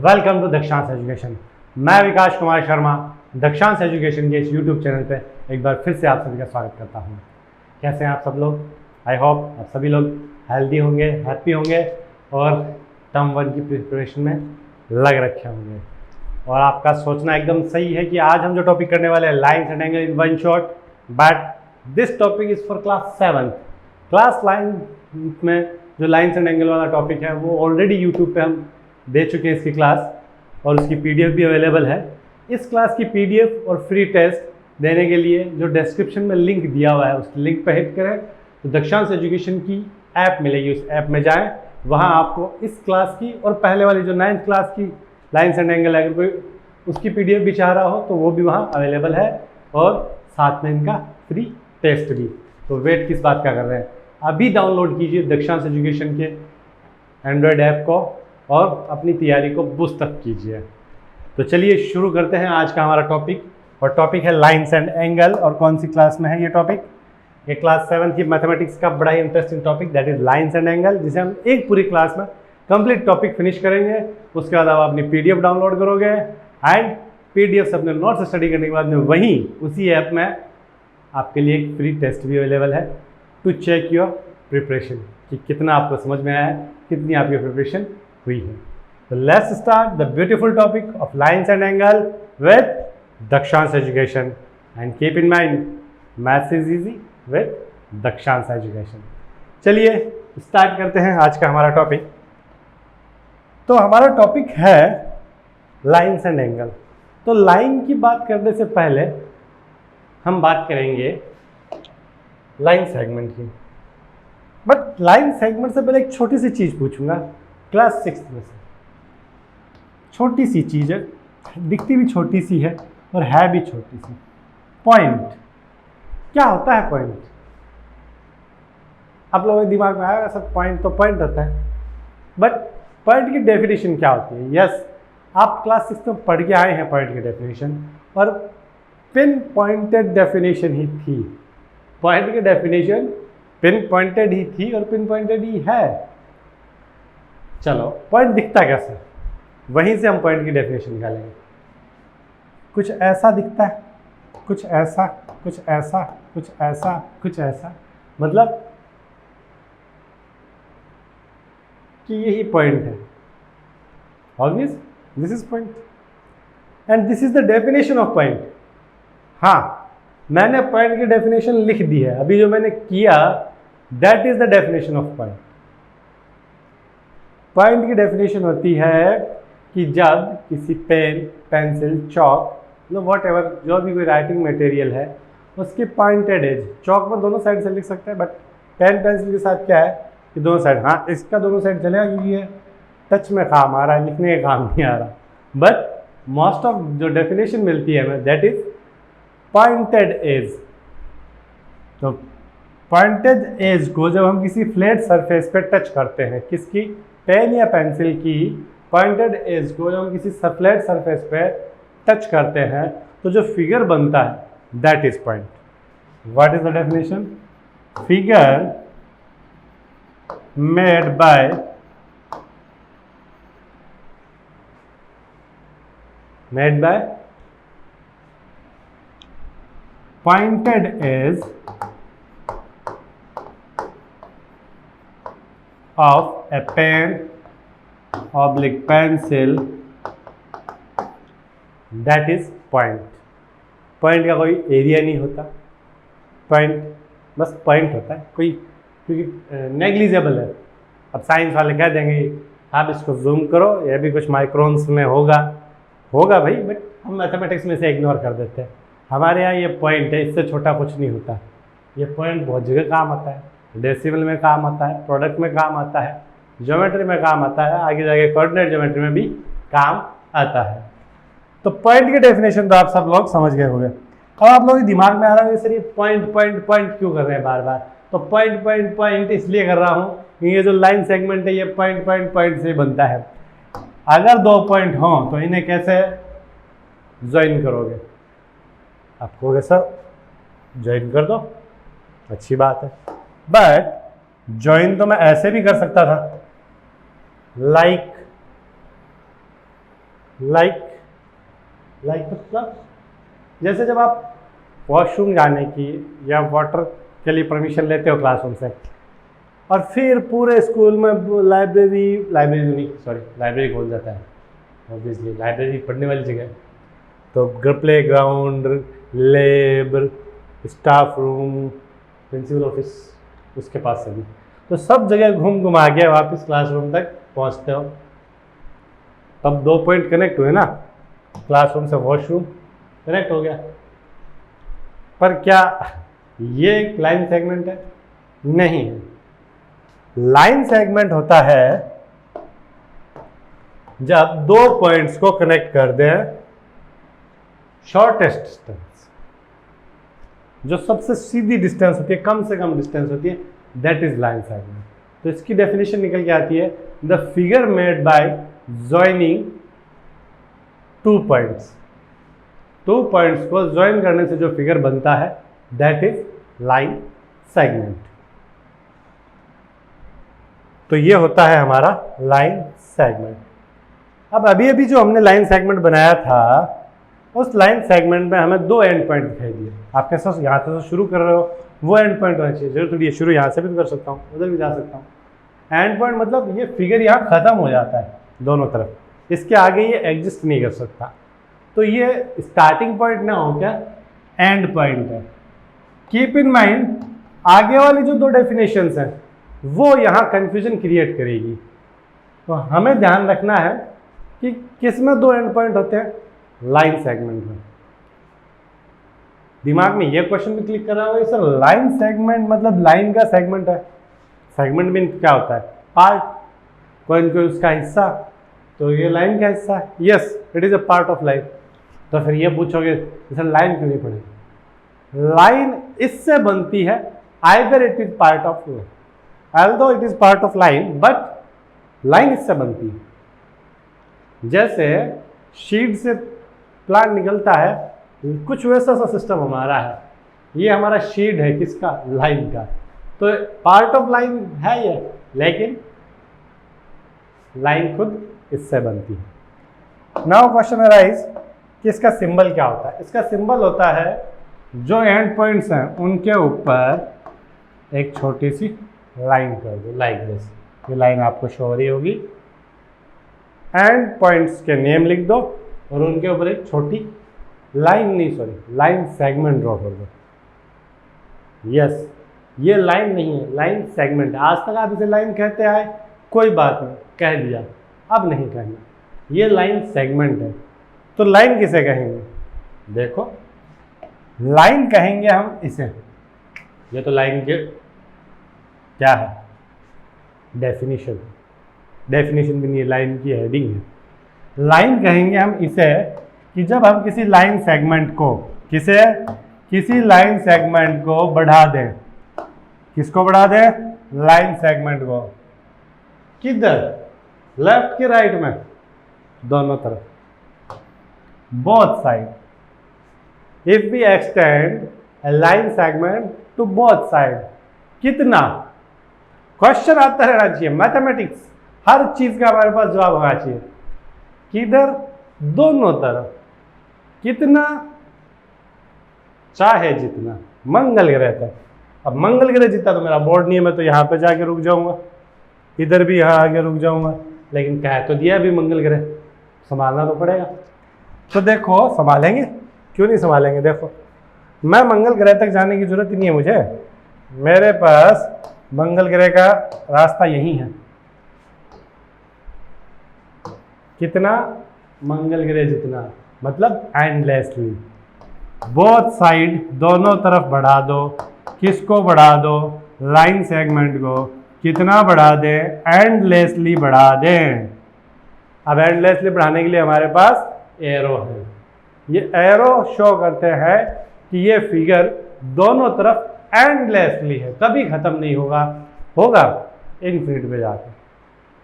Welcome to Dakshansh education. मैं Vikas Kumar Sharma Dakshansh education के इस यूट्यूब चैनल पे एक बार फिर से आप सभी का स्वागत करता हूँ। कैसे हैं आप सब लोग? आई होप आप सभी लोग हेल्दी होंगे, हैप्पी होंगे और टर्म 1 की प्रिपरेशन में लग रखे होंगे। और आपका सोचना एकदम सही है कि आज हम जो टॉपिक करने वाले हैं lines and angle in one shot, but this topic is for class 7। Class 9 में जो लाइन्स एंड एंगल वाला टॉपिक है वो ऑलरेडी यूट्यूब पे हम दे चुके हैं इसकी क्लास और उसकी पीडीएफ भी अवेलेबल है। इस क्लास की पीडीएफ और फ्री टेस्ट देने के लिए जो डिस्क्रिप्शन में लिंक दिया हुआ है उस लिंक पर हिट करें तो दक्षांश एजुकेशन की ऐप मिलेगी। उस ऐप में जाएं, वहां आपको इस क्लास की और पहले वाली जो 9th क्लास की लाइन्स एंड एंगल अगर कोई उसकी पीडीएफ भी चाह रहा हो तो वो भी वहां अवेलेबल है और साथ में इनका फ्री टेस्ट भी। तो वेट किस बात का कर रहे हैं, अभी डाउनलोड कीजिए दक्षांश एजुकेशन के एंड्रॉयड ऐप को और अपनी तैयारी को बूस्ट अप कीजिए। तो चलिए शुरू करते हैं आज का हमारा टॉपिक, और टॉपिक है लाइन्स एंड एंगल। और कौन सी क्लास में है ये टॉपिक? ये क्लास 7 की मैथमेटिक्स का बड़ा ही interesting topic that is lines and angle, जिसे हम एक पूरी क्लास में कंप्लीट टॉपिक फिनिश करेंगे। उसके बाद आप अपनी पीडीएफ डाउनलोड करोगे एंड पीडीएफ से अपने नोट्स स्टडी करने के बाद में वहीं उसी ऐप में आपके लिए एक फ्री टेस्ट भी अवेलेबल है टू चेक योर प्रिपरेशन कि कितना आपको समझ में आया है, कितनी आपकी प्रिपरेशन हुई है। तो let's start the beautiful topic of lines and angle with Dakshansh education and keep in mind maths is easy with Dakshansh education. चलिए स्टार्ट करते हैं आज का हमारा टॉपिक। तो हमारा टॉपिक है लाइन्स एंड एंगल। तो लाइन की बात करने से पहले हम बात करेंगे लाइन सेगमेंट की, बट लाइन सेगमेंट से पहले एक छोटी सी चीज़ पूछूंगा। क्लास 6 में से छोटी सी चीज़ है, दिखती भी छोटी सी है और है भी छोटी सी। पॉइंट क्या होता है? पॉइंट आप लोगों के दिमाग में आएगा सर पॉइंट तो पॉइंट होता है, बट पॉइंट की डेफिनेशन क्या होती है? यस, आप क्लास 6 में पढ़ के आए हैं पॉइंट की डेफिनेशन, और पिन पॉइंटेड डेफिनेशन ही थी। पॉइंट की डेफिनेशन पिन पॉइंटेड ही थी और पिन पॉइंटेड ही है। चलो पॉइंट दिखता कैसे, वहीं से हम पॉइंट की डेफिनेशन निकालेंगे। कुछ ऐसा दिखता है, कुछ ऐसा, कुछ ऐसा, कुछ ऐसा, कुछ ऐसा, मतलब कि यही पॉइंट है। Obvious this is point and this is the definition of point. हाँ, मैंने पॉइंट की डेफिनेशन लिख दी है, अभी जो मैंने किया that is the definition of point. Point की डेफिनेशन होती है कि जब किसी पेन, पेंसिल, चॉक, मतलब वॉट एवर जो भी कोई राइटिंग मटेरियल है उसकी पॉइंटेड एज, चॉक में दोनों साइड से लिख सकते हैं बट पेन पेंसिल के साथ क्या है कि दोनों साइड, हाँ इसका दोनों साइड चलेगा क्योंकि ये टच में काम आ रहा है, लिखने का काम नहीं आ रहा। बट मोस्ट ऑफ जो डेफिनेशन मिलती है हमें दैट इज पॉइंटेड एज। तो पॉइंटेड एज को जब हम किसी फ्लैट सरफेस पे टच करते हैं, किसकी, पेन या पेंसिल की पॉइंटेड एज को जब हम किसी फ्लैट सरफेस पे टच करते हैं तो जो फिगर बनता है that is point. What is the definition? Figure made by pointed edge of a pen oblique pencil that is point। Point का कोई एरिया नहीं होता, पॉइंट बस पॉइंट होता है कोई, क्योंकि नेग्लिजिबल है। अब साइंस वाले कह देंगे आप इसको जूम करो, यह भी कुछ माइक्रोन्स में होगा भाई, बट हम मैथमेटिक्स में से इग्नोर कर देते हैं। हमारे यहाँ ये पॉइंट है, इससे छोटा कुछ नहीं होता। ये पॉइंट बहुत जगह काम आता है, डेसिमल में काम आता है, प्रोडक्ट में काम आता है, ज्योमेट्री में काम आता है, आगे जाके कोऑर्डिनेट ज्योमेट्री में भी काम आता है। तो पॉइंट की डेफिनेशन तो आप सब लोग समझ गए होंगे। अब आप लोगों के दिमाग में आ रहा है सर ये पॉइंट पॉइंट पॉइंट क्यों कर रहे हैं बार बार? तो पॉइंट पॉइंट पॉइंट इसलिए कर रहा हूँ कि ये जो लाइन सेगमेंट है ये पॉइंट पॉइंट पॉइंट से बनता है। अगर 2 पॉइंट हों तो इन्हें कैसे ज्वाइन करोगे? आप कहोगे सर ज्वाइन कर दो, अच्छी बात है, बट ज्वाइन तो मैं ऐसे भी कर सकता था, लाइक लाइक मतलब जैसे जब आप वॉशरूम जाने की या वाटर के लिए परमिशन लेते हो क्लासरूम से, और फिर पूरे स्कूल में लाइब्रेरी खोल जाता है, ऑब्वियसली लाइब्रेरी पढ़ने वाली जगह है, तो playground, lab, staff room, principal office, उसके पास से भी, तो सब जगह घूम घुमा के वापस क्लासरूम तक पहुंचते हो। तब 2 पॉइंट कनेक्ट हुए ना, क्लासरूम से वॉशरूम कनेक्ट हो गया। पर क्या ये एक लाइन सेगमेंट है? नहीं है। लाइन सेगमेंट होता है जब 2 पॉइंट्स को कनेक्ट कर दें शॉर्टेस्ट डिस्टेंस, जो सबसे सीधी डिस्टेंस होती है, कम से कम डिस्टेंस होती है, दैट इज लाइन सेगमेंट। तो इसकी डेफिनेशन निकल के आती है, the figure made by joining 2 points. 2 points को ज्वाइन करने से जो फिगर बनता है दैट इज लाइन सेगमेंट। तो ये होता है हमारा लाइन सेगमेंट। अब अभी जो हमने लाइन सेगमेंट बनाया था, उस लाइन सेगमेंट में हमें 2 एंड पॉइंट दिखाई दिए। आप कैसे यहाँ से शुरू कर रहे हो, वो एंड पॉइंट होना चाहिए। जरूर थोड़ी शुरू यहाँ से भी कर सकता हूँ, उधर भी जा सकता हूँ। एंड पॉइंट मतलब ये फिगर यहाँ खत्म हो जाता है दोनों तरफ, इसके आगे ये एग्जिस्ट नहीं कर सकता। तो ये स्टार्टिंग पॉइंट ना हो क्या, एंड पॉइंट है। कीप इन माइंड, आगे वाली जो 2 डेफिनेशंस हैं वो यहाँ कंफ्यूजन क्रिएट करेगी। तो हमें ध्यान रखना है कि किस में 2 एंड पॉइंट होते हैं, लाइन सेगमेंट में। दिमाग में ये क्वेश्चन भी क्लिक कर रहा होगा, सर लाइन सेगमेंट मतलब लाइन का सेगमेंट है। सेगमेंट में क्या होता है, पार्ट, कोई उसका हिस्सा, तो ये लाइन का हिस्सा है। Yes, it is a part of line. तो फिर ये पूछोगे सर लाइन क्यों नहीं पढ़ेगी? लाइन इससे बनती है, either it is part of line, although it is part of line, but line इससे बनती है। जैसे शीट से प्लांट निकलता है, कुछ वैसा सा सिस्टम हमारा है। ये हमारा शीट है किसका, लाइन का। तो पार्ट ऑफ लाइन है ये, लेकिन लाइन खुद इससे बनती है। नाउ क्वेश्चन अराइज कि इसका सिंबल क्या होता है। इसका सिंबल होता है जो एंड पॉइंट्स हैं उनके ऊपर एक छोटी सी लाइन कर दो, लाइक दिस। ये लाइन आपको शो हो रही होगी। एंड पॉइंट्स के नेम लिख दो और उनके ऊपर एक छोटी लाइन सेगमेंट ड्रॉ कर दो। यस, ये लाइन नहीं है, लाइन सेगमेंट। आज तक आप इसे लाइन कहते आए, कोई बात नहीं, कह दिया, अब नहीं कहना, ये लाइन सेगमेंट है। तो लाइन किसे कहेंगे, देखो लाइन कहेंगे हम इसे। ये तो लाइन के क्या है, डेफिनेशन भी नहीं है, लाइन की हेडिंग है। लाइन कहेंगे हम इसे कि जब हम किसी लाइन सेगमेंट को किसी लाइन सेगमेंट को बढ़ा दें। किसको बढ़ा दें, लाइन सेगमेंट को। किधर, लेफ्ट के राइट में, दोनों तरफ, both side. If we extend a line segment to both side, कितना, क्वेश्चन आता रहना चाहिए, मैथमेटिक्स, हर चीज का हमारे पास जवाब होना चाहिए। किधर, दोनों तरफ, कितना, चाहे जितना, मंगल ग्रह तक। अब मंगल ग्रह जितना तो मेरा बोर्ड नहीं है, मैं तो यहाँ पे जाके रुक जाऊंगा, इधर भी यहाँ आके रुक जाऊंगा, लेकिन कह तो दिया अभी मंगल ग्रह, संभालना तो पड़ेगा। तो देखो संभालेंगे, क्यों नहीं संभालेंगे। देखो मैं मंगल ग्रह तक जाने की जरूरत ही नहीं है मुझे, मेरे पास मंगल ग्रह का रास्ता यही है। कितना, मंगल ग्रह जितना, मतलब एंडलेसली। बोथ साइड, दोनों तरफ बढ़ा दो। किसको बढ़ा दो, लाइन सेगमेंट को। कितना बढ़ा दें, एंडलेसली बढ़ा दें। अब एंडलेसली बढ़ाने के लिए हमारे पास एरो है। ये एरो शो करते हैं कि ये फिगर दोनों तरफ एंडलेसली है, कभी खत्म नहीं होगा इनफिनिट पे जाकर।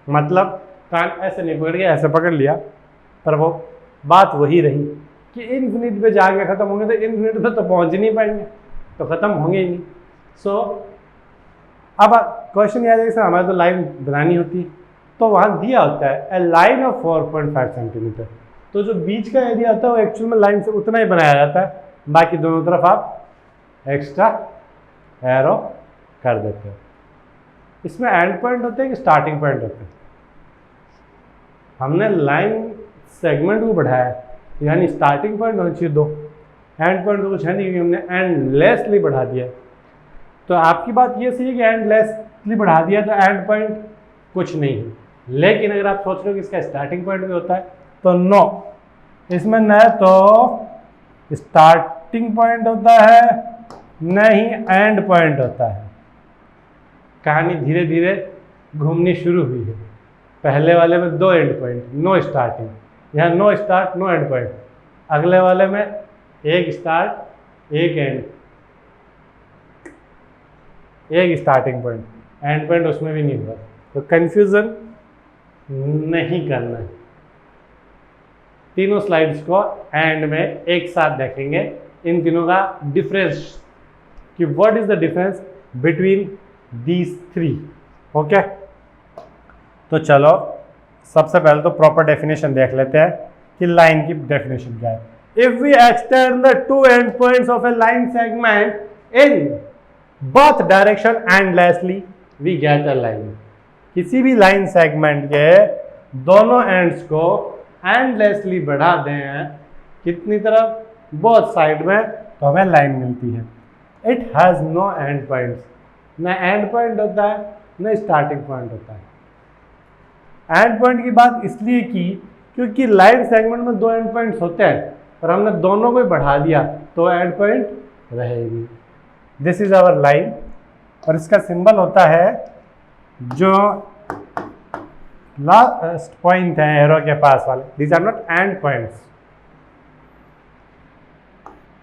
मतलब कान ऐसे नहीं पकड़ गया, ऐसे पकड़ लिया, पर वो बात वही रही कि इनफिनिट पे जाके खत्म होंगे, तो इनफिनिट पे तो पहुंच ही नहीं पाएंगे, तो खत्म होंगे ही नहीं। सो अब क्वेश्चन याद है, हमारे तो लाइन बनानी होती है, तो वहाँ दिया होता है ए लाइन ऑफ 4.5 सेंटीमीटर। तो जो बीच का एरिया होता है वो एक्चुअल में लाइन से उतना ही बनाया जाता है, बाकी दोनों तरफ आप एक्स्ट्रा एरो कर देते हो। इसमें एंड पॉइंट होते हैं कि स्टार्टिंग पॉइंट होते हैं? हमने लाइन सेगमेंट को बढ़ाया यानी स्टार्टिंग पॉइंट होना चाहिए 2, एंड पॉइंट तो कुछ है नहीं, हमने एंडलेसली बढ़ा दिया। तो आपकी बात ये सही है कि एंडलेसली बढ़ा दिया तो एंड पॉइंट कुछ नहीं है, लेकिन अगर आप सोच रहे हो कि इसका स्टार्टिंग पॉइंट भी होता है तो नो, इसमें न तो स्टार्टिंग पॉइंट होता है न ही एंड पॉइंट होता है। कहानी धीरे धीरे घूमनी शुरू हुई है। पहले वाले में 2 एंड पॉइंट, नो स्टार्टिंग, यहाँ no start no end point. अगले वाले में 1 start 1 end, 1 starting point, end point उसमें भी नहीं हुआ। तो कंफ्यूजन नहीं करना है। तीनों स्लाइड्स को एंड में एक साथ देखेंगे, इन तीनों का डिफरेंस कि what is the difference between these 3। Okay, तो चलो सबसे पहले तो प्रॉपर डेफिनेशन देख लेते हैं कि लाइन की डेफिनेशन क्या है। If we extend the 2 end points of a line segment in both direction endlessly we get a line. किसी भी लाइन सेगमेंट के दोनों एंड्स को एंडलेसली बढ़ा दें कितनी तरफ, बोथ साइड में, तो हमें लाइन मिलती है। It has no end points, न एंड पॉइंट होता है न स्टार्टिंग पॉइंट होता है। एंड पॉइंट की बात इसलिए की क्योंकि लाइन सेगमेंट में 2 एंड पॉइंट्स होते हैं और हमने दोनों को बढ़ा दिया तो एंड पॉइंट रहेगी। दिस इज आवर लाइन और इसका सिंबल होता है जो लास्ट पॉइंट है एरो के पास वाले, these are not end points.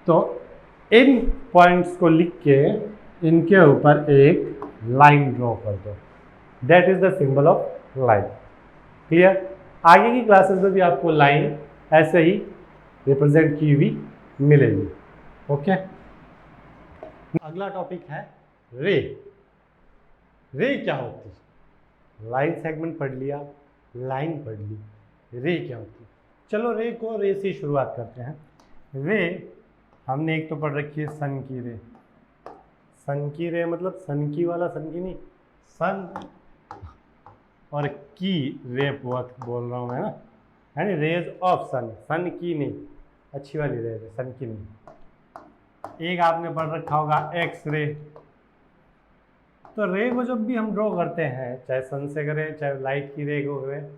तो इन पॉइंट्स को लिख के इनके ऊपर एक लाइन ड्रॉ कर दो, that is the symbol of line. Clear? आगे की क्लासेस में भी आपको लाइन ऐसे ही रिप्रेजेंट की हुई मिलेगी। ओके, अगला टॉपिक है रे। रे क्या होती है? लाइन सेगमेंट पढ़ लिया, लाइन पढ़ ली, रे क्या होती है? चलो रे से शुरुआत करते हैं। रे हमने एक तो पढ़ रखी है सन की रे। सन की रे मतलब सन की वाला सन की नहीं, सन और की रे बोल रहा हूँ मैं ना, है ना, रेज ऑफ सन, सन की नहीं, अच्छी वाली रे, सन की नहीं। एक आपने पढ़ रखा होगा एक्स रे। तो रे को जब भी हम ड्रॉ करते हैं, चाहे सन से करें चाहे लाइट की रे को करें,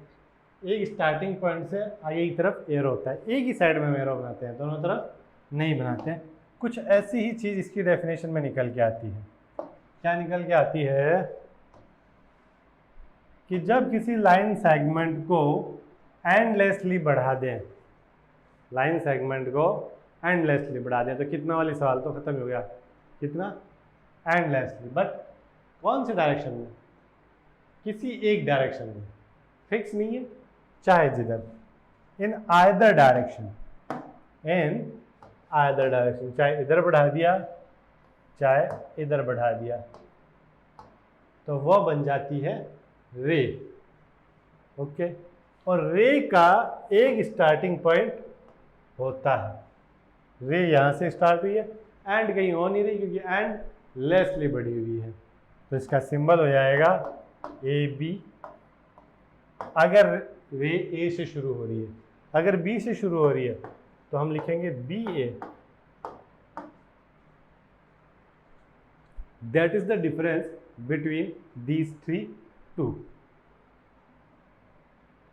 एक स्टार्टिंग पॉइंट से आगे की तरफ एरो होता है, एक ही साइड में एरो बनाते हैं, दोनों तरफ नहीं बनाते हैं। कुछ ऐसी ही चीज़ इसकी डेफिनेशन में निकल के आती है। क्या निकल के आती है कि जब किसी लाइन सेगमेंट को एंडलेसली बढ़ा दें, लाइन सेगमेंट को एंडलेसली बढ़ा दें, तो कितना वाली सवाल तो खत्म हो गया, कितना एंडलेसली, बट कौन से डायरेक्शन में? किसी एक डायरेक्शन में, फिक्स नहीं है, चाहे जिधर, in either direction, in either direction, चाहे इधर बढ़ा दिया चाहे इधर बढ़ा दिया, तो वह बन जाती है रे। ओके, और रे का एक स्टार्टिंग पॉइंट होता है। रे यहाँ से स्टार्ट हुई है, एंड कहीं हो नहीं रही क्योंकि एंड लेसली बढ़ी हुई है, तो इसका सिंबल हो जाएगा ए बी। अगर रे ए से शुरू हो रही है, अगर बी से शुरू हो रही है तो हम लिखेंगे B A. That is the difference between these 3 2।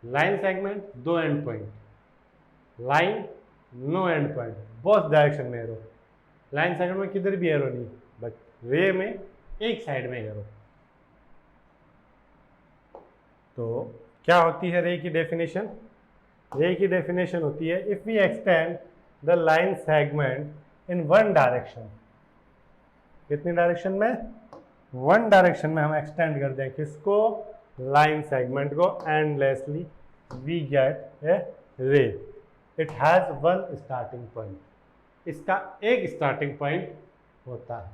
Line segment 2 end point, line no end point, both direction में एरो। लाइन सेगमेंट में किधर भी एरो नहीं, बट रे में एक साइड में एरो। तो क्या होती है रे की डेफिनेशन? रे की डेफिनेशन होती है if we extend the line segment in one direction. कितनी डायरेक्शन में? वन डायरेक्शन में हम एक्सटेंड कर दें किसको? लाइन सेगमेंट को endlessly, we get a ray. It has one starting point, इसका एक स्टार्टिंग पॉइंट होता है।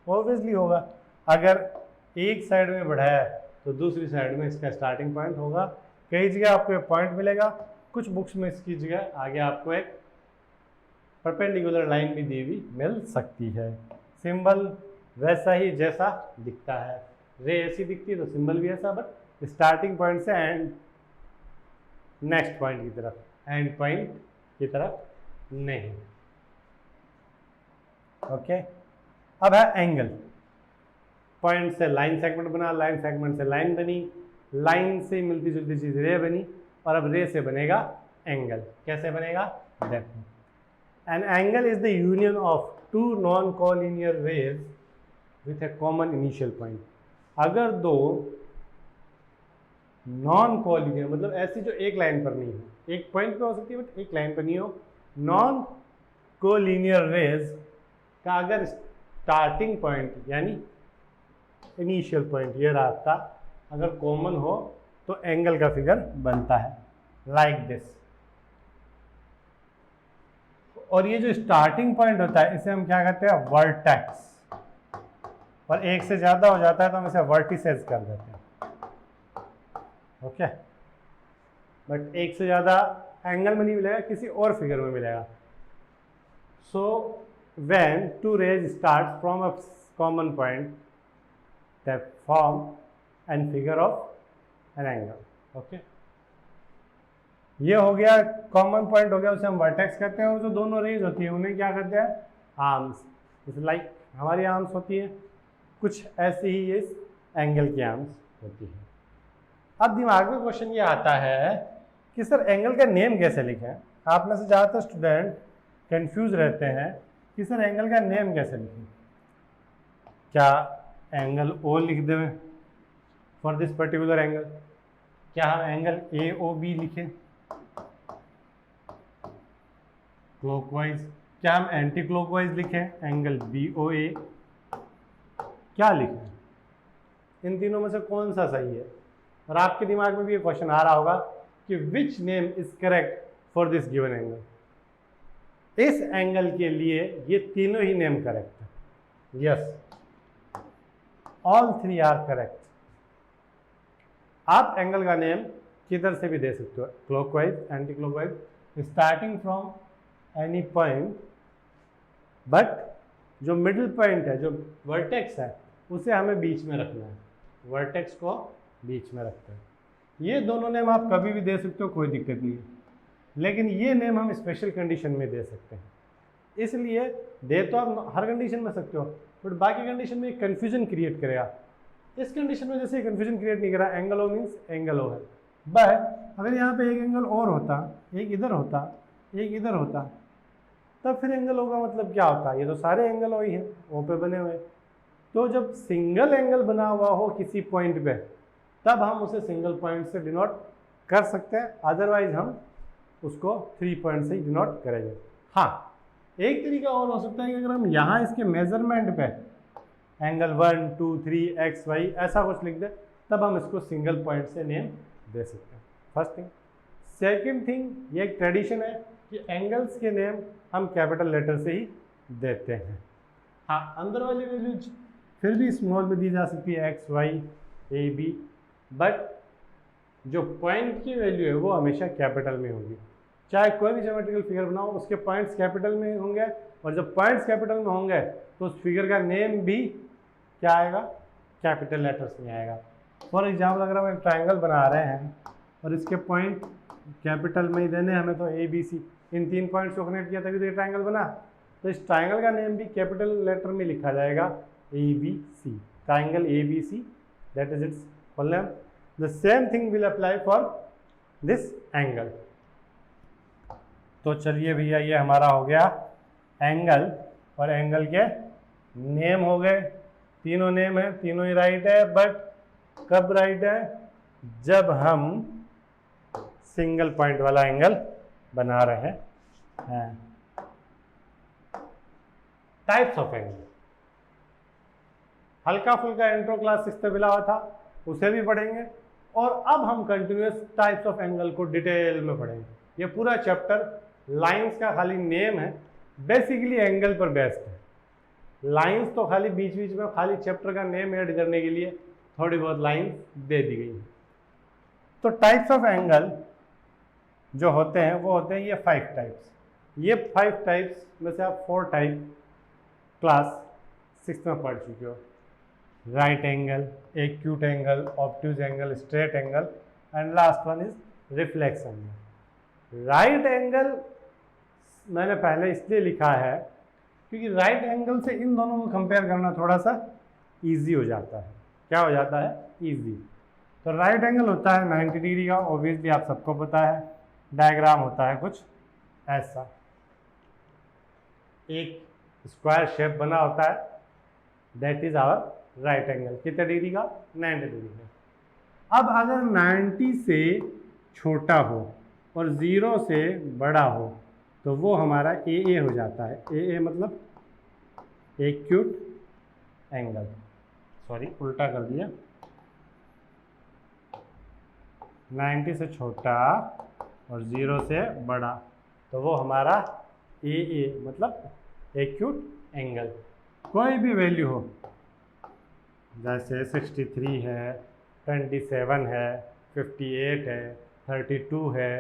ऑब्वियसली होगा, अगर एक साइड में बढ़ाया है तो दूसरी साइड में इसका स्टार्टिंग पॉइंट होगा। कई जगह आपको पॉइंट मिलेगा, कुछ बुक्स में इसकी जगह आगे आपको एक परपेंडिकुलर लाइन भी दी हुई मिल सकती है। सिंबल वैसा ही जैसा दिखता है, रे ऐसी दिखती है तो सिंबल भी ऐसा, बट स्टार्टिंग पॉइंट से एंड नेक्स्ट पॉइंट की तरफ, एंड पॉइंट की तरफ नहीं। ओके, अब है एंगल। पॉइंट से लाइन सेगमेंट बना, लाइन सेगमेंट से लाइन बनी, लाइन से मिलती जुलती चीज रे बनी, और अब रे से बनेगा एंगल। कैसे बनेगा देखो। An angle is the union of two non collinear rays with a common initial point. अगर दो नॉन कोलिनियर, मतलब ऐसी जो एक लाइन पर नहीं हो, एक पॉइंट पे हो सकती है बट एक लाइन पर नहीं हो, नॉन कोलिनियर रेज का अगर स्टार्टिंग पॉइंट यानी इनिशियल पॉइंट ये रास्ता अगर कॉमन हो तो एंगल का फिगर बनता है लाइक दिस। और ये जो स्टार्टिंग पॉइंट होता है इसे हम क्या कहते हैं, वर्टेक्स। और एक से ज्यादा हो जाता है तो हम इसे वर्टिसेस कर देते हैं। ओके, बट एक से ज्यादा एंगल में नहीं मिलेगा, किसी और फिगर में मिलेगा। So when two rays start from a common point they form and figure of an angle. Okay, ये हो गया कॉमन पॉइंट हो गया, उसे हम वर्टेक्स कहते हैं। और जो दोनों रेज होती है उन्हें क्या कहते हैं, आर्म्स। इस लाइक हमारी आर्म्स होती है, कुछ ऐसी ही इस एंगल की आर्म्स होती है। अब दिमाग में क्वेश्चन ये आता है कि सर एंगल का नेम कैसे लिखें। आप में से ज़्यादातर स्टूडेंट कंफ्यूज रहते हैं कि सर एंगल का नेम कैसे लिखें। क्या एंगल ओ लिख दें फॉर दिस पर्टिकुलर एंगल? क्या हम एंगल ए ओ बी लिखें क्लॉकवाइज? क्या हम एंटी क्लॉकवाइज लिखें एंगल बी ओ ए? क्या लिखें? इन तीनों में से कौन सा सही है? और आपके दिमाग में भी ये क्वेश्चन आ रहा होगा कि which name is correct for this given angle. इस एंगल के लिए ये तीनों ही नेम करेक्ट है। Yes, all three are correct. आप एंगल का नेम किधर से भी दे सकते हो, clockwise, anti clockwise, starting from any point, but जो मिडिल पॉइंट है, जो वर्टेक्स है, उसे हमें बीच में रखना है। वर्टेक्स को बीच में रखते हैं। ये दोनों नेम आप कभी भी दे सकते हो, कोई दिक्कत नहीं है, लेकिन ये नेम हम स्पेशल कंडीशन में दे सकते हैं। इसलिए दे तो आप हर कंडीशन में सकते हो, बट बाकी कंडीशन में एक कन्फ्यूजन क्रिएट करेगा। इस कंडीशन में जैसे कन्फ्यूजन क्रिएट नहीं करा, angle O means angle O है। बट अगर यहाँ पे एक एंगल और होता, एक इधर होता, एक इधर होता, तब फिर एंगल ओ का मतलब क्या होता? ये तो सारे एंगल ओ ही हैं, ओ पे बने हुए। तो जब सिंगल एंगल बना हुआ हो किसी पॉइंट पे, तब हम उसे सिंगल पॉइंट से डिनोट कर सकते हैं, अदरवाइज हम उसको 3 पॉइंट से ही डिनोट करेंगे। हाँ, एक तरीका और हो सकता है कि अगर हम यहाँ इसके मेजरमेंट पे एंगल 1 2 3 एक्स वाई ऐसा कुछ लिख दें, तब हम इसको सिंगल पॉइंट से नेम दे सकते हैं। First thing. सेकंड थिंग, ये एक ट्रेडिशन है कि एंगल्स के नेम हम कैपिटल लेटर से ही देते हैं। हाँ, अंदर वाली वैल्यूज फिर भी स्मॉल में दी जा सकती है, X Y A B, but जो पॉइंट की वैल्यू है वो हमेशा कैपिटल में होगी। चाहे कोई भी ज्योमेट्रिकल फिगर बनाओ, उसके पॉइंट्स कैपिटल में होंगे, और जब पॉइंट्स कैपिटल में होंगे तो उस फिगर का नेम भी क्या आएगा, कैपिटल लेटर्स में आएगा। फॉर एग्जाम्पल, अगर हम एक ट्राइंगल बना रहे हैं और इसके पॉइंट कैपिटल में ही देने हमें, तो ए बी सी, इन 3 पॉइंट्स को कनेक्ट किया तभी तो ये ट्राइंगल बना। तो इस ट्राइंगल का नेम भी कैपिटल लेटर में लिखा जाएगा, A B C, triangle A B C, that is its full name. The same thing will apply for this angle. तो चलिए भैया, ये हमारा हो गया एंगल, और एंगल के नेम हो गए। तीनों नेम है, तीनों ही राइट है, बट कब राइट है? जब हम सिंगल पॉइंट वाला एंगल बना रहे हैं। टाइप्स ऑफ एंगल, हल्का फुल्का इंट्रो क्लास 6 पे मिला हुआ था, उसे भी पढ़ेंगे, और अब हम कंटिन्यूअस टाइप्स ऑफ एंगल को डिटेल में पढ़ेंगे। ये पूरा चैप्टर लाइंस का खाली नेम है, बेसिकली एंगल पर बेस्ड है। लाइंस तो खाली बीच बीच में खाली चैप्टर का नेम ऐड करने के लिए थोड़ी बहुत लाइंस दे दी गई है। तो टाइप्स ऑफ एंगल जो होते हैं वो होते हैं ये 5 टाइप्स। ये 5 टाइप्स में से आप 4 टाइप क्लास 6 में पढ़ चुके हो। Right angle, acute angle, obtuse angle, straight angle and last one is reflex angle. Right angle मैंने पहले इसलिए लिखा है क्योंकि राइट एंगल से इन दोनों को कंपेयर करना थोड़ा सा इजी हो जाता है। क्या हो जाता है? इजी। तो राइट एंगल होता है 90 डिग्री का, ऑब्वियसली आप सबको पता है। डायग्राम होता है कुछ ऐसा, एक स्क्वायर शेप बना होता है, that is our right angle. कितने डिग्री का? 90 डिग्री का। अब अगर 90 से छोटा हो और 0 से बड़ा हो तो वो हमारा ए हो जाता है। ए मतलब एक्यूट एंगल। सॉरी, उल्टा कर दिया। 90 से छोटा और 0 से बड़ा तो वो हमारा ए मतलब एक्यूट एंगल। कोई भी वैल्यू हो, जैसे 63 है, 27 है, 58 है, 32 है,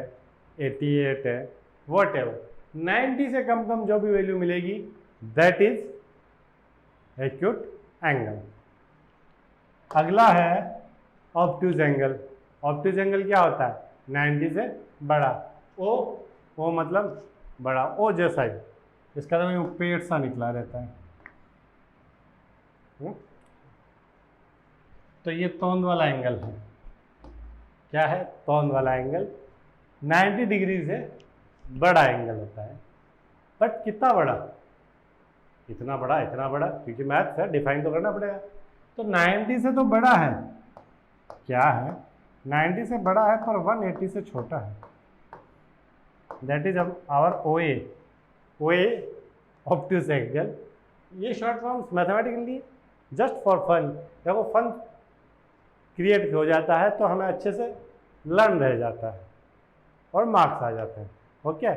88 है, वॉट एवर, 90 से कम कम जो भी वैल्यू मिलेगी दैट इज एक्यूट एंगल। अगला है ऑब्ट्यूज एंगल। ऑब्ट्यूज एंगल क्या होता है? 90 से बड़ा। ओ मतलब बड़ा, ओ जैसा ही, इसका तो पेड़ सा निकला रहता है। तो ये तोंद वाला एंगल है। क्या है? तोंद वाला एंगल। 90 डिग्री से बड़ा एंगल होता है। बट कितना बड़ा? इतना बड़ा, इतना बड़ा, क्योंकि मैथ्स है, डिफाइन तो करना पड़ेगा। तो 90 से तो बड़ा है। क्या है? 90 से बड़ा है पर 180 से छोटा है। दैट इज आवर ओए ऑब्ट्यूज एंगल। ये short forms mathematically just for fun, जब वो फन क्रिएट हो जाता है तो हमें अच्छे से लर्न रह जाता है और मार्क्स आ जाते हैं। Okay,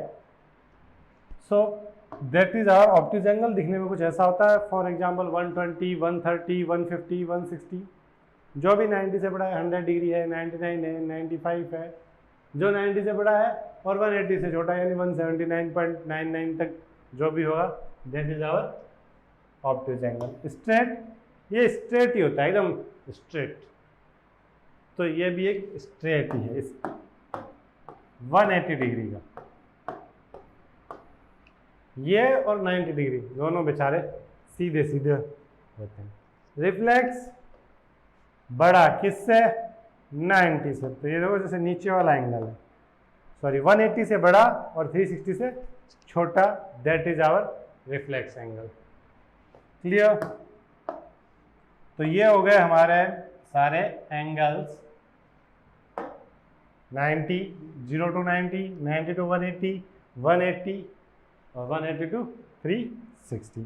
so that is our obtuse angle. दिखने में कुछ ऐसा होता है। फॉर एग्जांपल 120, 130, 150, 160, जो भी 90 से बड़ा है, 100 डिग्री है, 99 है, 95 है, जो 90 से बड़ा है, और 180 से छोटा यानी 179.99 तक जो भी होगा that is our obtuse angle. Straight, ये स्ट्रेट ही होता है, एकदम स्ट्रेट। तो ये भी एक स्ट्रेट ही है, 180 डिग्री का। ये और 90 डिग्री दोनों बेचारे सीधे सीधे होते हैं। रिफ्लेक्स बड़ा किससे? 90 से। तो ये देखो जैसे नीचे वाला एंगल है, सॉरी 180 से बड़ा और 360 से छोटा, that is our reflex angle. Clear? तो ये हो गए हमारे सारे एंगल्स। 90, 0 to 90, 90 to 180, 180 और 180 to 360।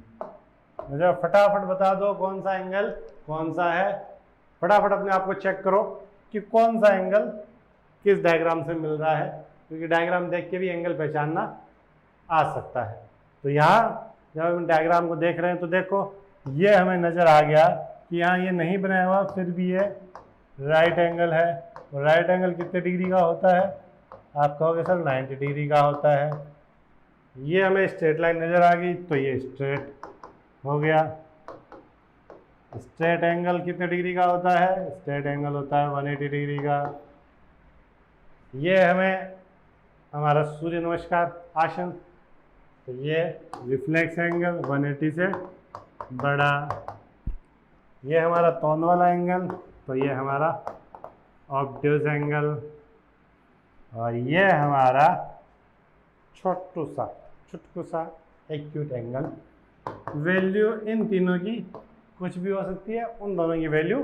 मुझे फटाफट बता दो कौन सा एंगल कौन सा है। फटाफट अपने आप को चेक करो कि कौन सा एंगल किस डायग्राम से मिल रहा है, क्योंकि डायग्राम देख के भी एंगल पहचानना आ सकता है। तो यहाँ जब हम डायग्राम को देख रहे हैं तो देखो ये हमें नज़र आ गया कि यहाँ ये नहीं बनाया हुआ, फिर भी ये राइट एंगल है। और राइट एंगल कितने डिग्री का होता है? आप कहोगे सर 90 डिग्री का होता है। ये हमें स्ट्रेट लाइन नज़र आ गई तो ये स्ट्रेट हो गया। स्ट्रेट एंगल कितने डिग्री का होता है? स्ट्रेट एंगल होता है 180 डिग्री का। ये हमें हमारा सूर्य नमस्कार आसन, तो ये रिफ्लेक्स एंगल 180 से बड़ा। ये हमारा तोंद वाला एंगल, तो ये हमारा ऑब्ट्यूज एंगल। और ये हमारा छोटू सा एक्यूट एंगल। वैल्यू इन तीनों की कुछ भी हो सकती है, उन दोनों की वैल्यू